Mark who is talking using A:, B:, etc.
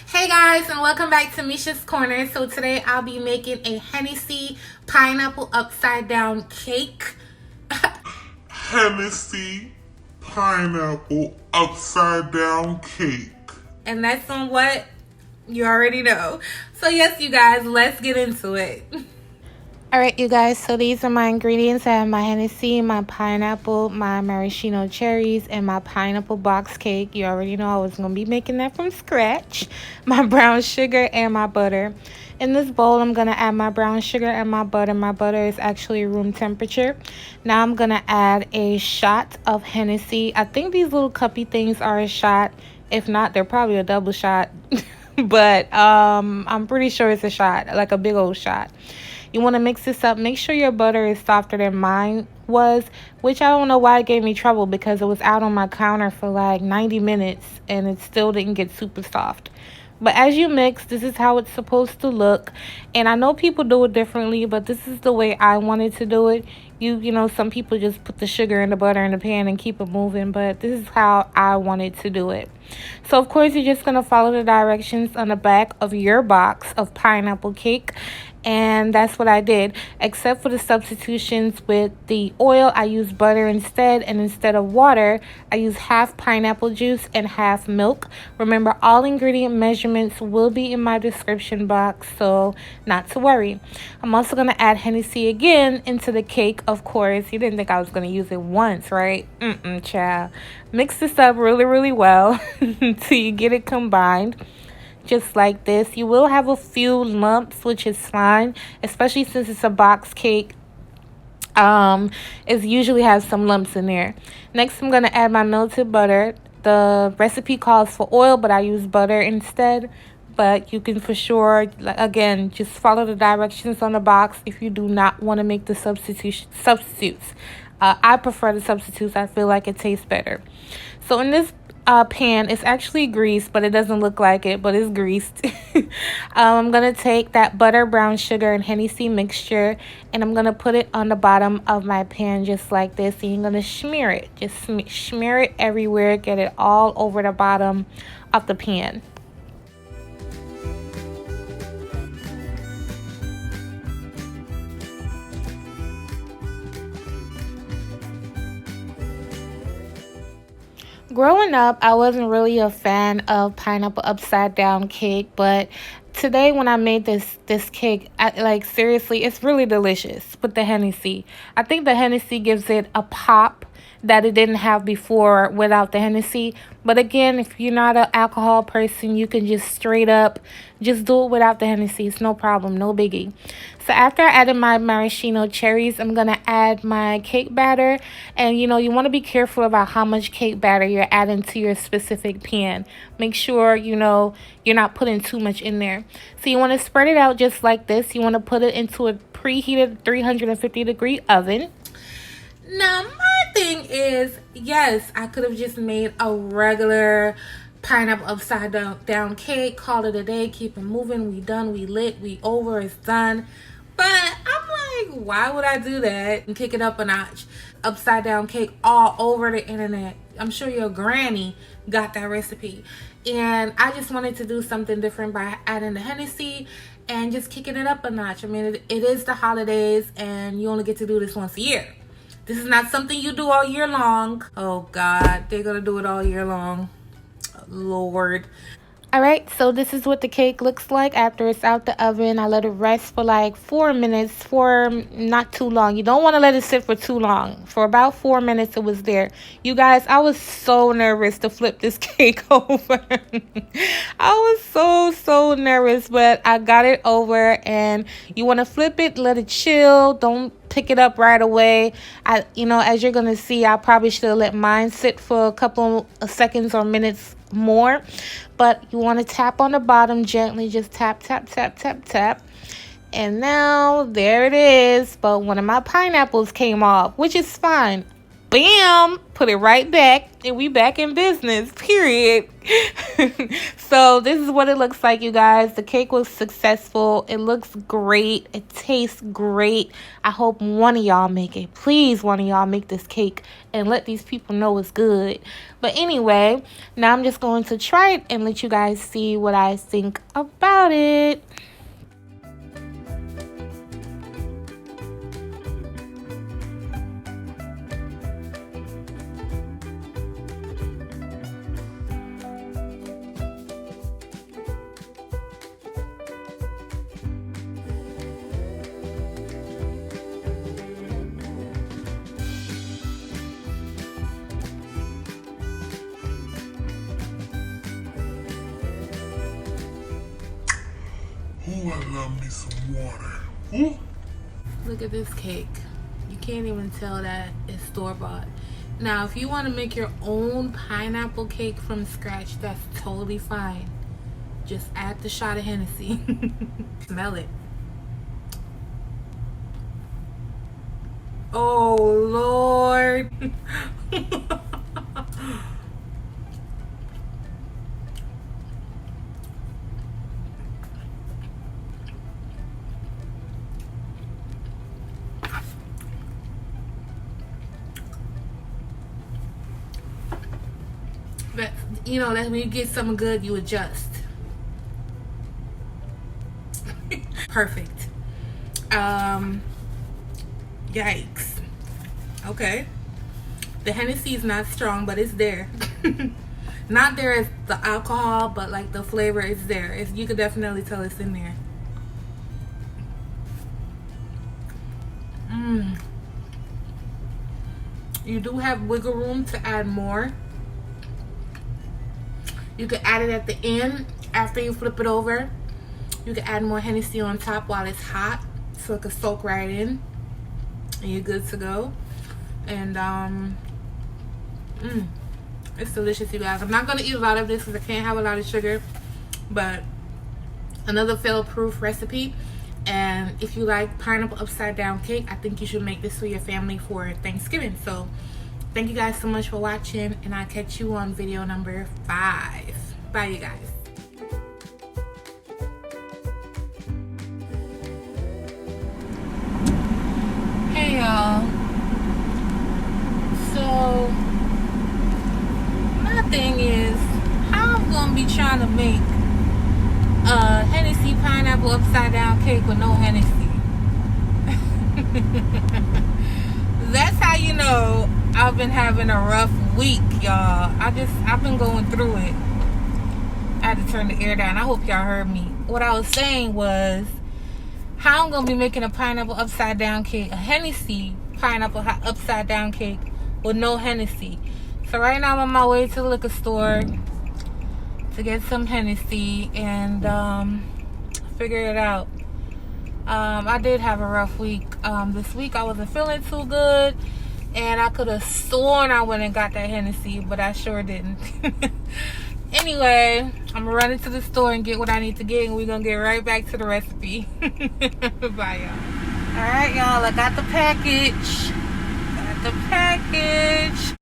A: Hey guys, and welcome back to Misha's Corner. So today I'll be making a Hennessy pineapple upside down cake.
B: Hennessy pineapple upside down cake.
A: And that's on what you already know. So yes, you guys, let's get into it. Alright, you guys, so these are my ingredients. I have my Hennessy, my pineapple, my maraschino cherries, and my pineapple box cake. You already know I was going to be making that from scratch. My brown sugar and my butter. In this bowl, I'm going to add my brown sugar and my butter. My butter is actually room temperature. Now I'm going to add a shot of Hennessy. I think these little cuppy things are a shot. If not, they're probably a double shot. But I'm pretty sure it's a shot, like a big old shot. You want to mix this up. Make sure your butter is softer than mine was, which I don't know why it gave me trouble because it was out on my counter for like 90 minutes and it still didn't get super soft. But as you mix, this is how it's supposed to look. And I know people do it differently, but this is the way I wanted to do it. You know, some people just put the sugar and the butter in the pan and keep it moving, but this is how I wanted to do it. So, of course, you're just going to follow the directions on the back of your box of pineapple cake. And that's what I did, except for the substitutions with the oil. I used butter instead, and instead of water, I used half pineapple juice and half milk. Remember, all ingredient measurements will be in my description box, so not to worry. I'm also going to add Hennessy again into the cake, of course. You didn't think I was going to use it once, right? Child. Mix this up really, really well until you get it combined. Just like this. You will have a few lumps, which is fine, especially since it's a box cake. It usually has some lumps in there. Next, I'm going to add my melted butter. The recipe calls for oil, but I use butter instead. But you can for sure, again, just follow the directions on the box if you do not want to make the substitutes. I prefer the substitutes. I feel like it tastes better. So in this pan, it's actually greased, but it doesn't look like it, but it's greased. I'm gonna take that butter, brown sugar, and Hennessy mixture, and I'm gonna put it on the bottom of my pan just like this, and you're gonna smear it. Just smear it everywhere. Get it all over the bottom of the pan. Growing up, I wasn't really a fan of pineapple upside down cake, but today when I made this cake, seriously, it's really delicious with the Hennessy. I think the Hennessy gives it a pop that it didn't have before without the Hennessy. But again, if you're not an alcohol person, you can just straight up just do it without the Hennessy. It's no problem, no biggie. So after I added my maraschino cherries, I'm going to add my cake batter. And, you know, you want to be careful about how much cake batter you're adding to your specific pan. Make sure, you know, you're not putting too much in there. So you want to spread it out just like this. You want to put it into a preheated 350-degree oven. Now, my thing is, yes, I could have just made a regular pineapple upside down cake, call it a day, keep it moving, we done, we lit, we over, it's done. But I'm like, why would I do that and kick it up a notch? Upside down cake all over the internet. I'm sure your granny got that recipe. And I just wanted to do something different by adding the Hennessy and just kicking it up a notch. I mean, it is the holidays and you only get to do this once a year. This is not something you do all year long. Oh God, they're gonna do it all year long. Lord. Alright, so this is what the cake looks like after it's out the oven. I let it rest for like 4 minutes, not too long. You don't want to let it sit for too long. For about 4 minutes it was there. You guys, I was so nervous to flip this cake over. I was so nervous, but I got it over. And you want to flip it, let it chill. Don't pick it up right away. As you're gonna see, I probably should have let mine sit for a couple of seconds or minutes more, but you want to tap on the bottom gently, just tap, and now there it is. But one of my pineapples came off, which is fine, bam, put it right back, and we back in business, period. So this is what it looks like, you guys. The cake was successful. It looks great. It tastes great. I hope one of y'all make it. Please, one of y'all make this cake and let these people know it's good. But anyway, now I'm just going to try it and let you guys see what I think about it.
B: Ooh, I love me some water. Ooh.
A: Look at this cake. You can't even tell that it's store-bought. Now, if you want to make your own pineapple cake from scratch, that's totally fine. Just add the shot of Hennessy. Smell it. Oh, Lord. But, you know, that when you get something good, you adjust. Perfect. Yikes. Okay. The Hennessy is not strong, but it's there. Not there as the alcohol, but like the flavor is there. You could definitely tell it's in there. You do have wiggle room to add more. You could add it at the end after you flip it over. You can add more Hennessy on top while it's hot, so it can soak right in, and you're good to go. And it's delicious, you guys. I'm not gonna eat a lot of this because I can't have a lot of sugar, but another fail-proof recipe. And if you like pineapple upside down cake, I think you should make this for your family for Thanksgiving. So thank you guys so much for watching, and I'll catch you on video number 5. Bye, you guys. Hey, y'all. So my thing is, how I'm gonna be trying to make a Hennessy pineapple upside down cake with no Hennessy. That's how you know I've been having a rough week, y'all. I've been going through it. I had to turn the air down. I hope y'all heard me. What I was saying was how I'm gonna be making a pineapple upside down cake, a Hennessy pineapple upside down cake with no Hennessy. So right now I'm on my way to the liquor store to get some Hennessy and figure it out. I did have a rough week. This week I wasn't feeling too good, and I could have sworn I went and got that Hennessy, but I sure didn't. Anyway, I'm gonna run into the store and get what I need to get, and we're gonna get right back to the recipe. Bye, y'all. All right, y'all, I got the package.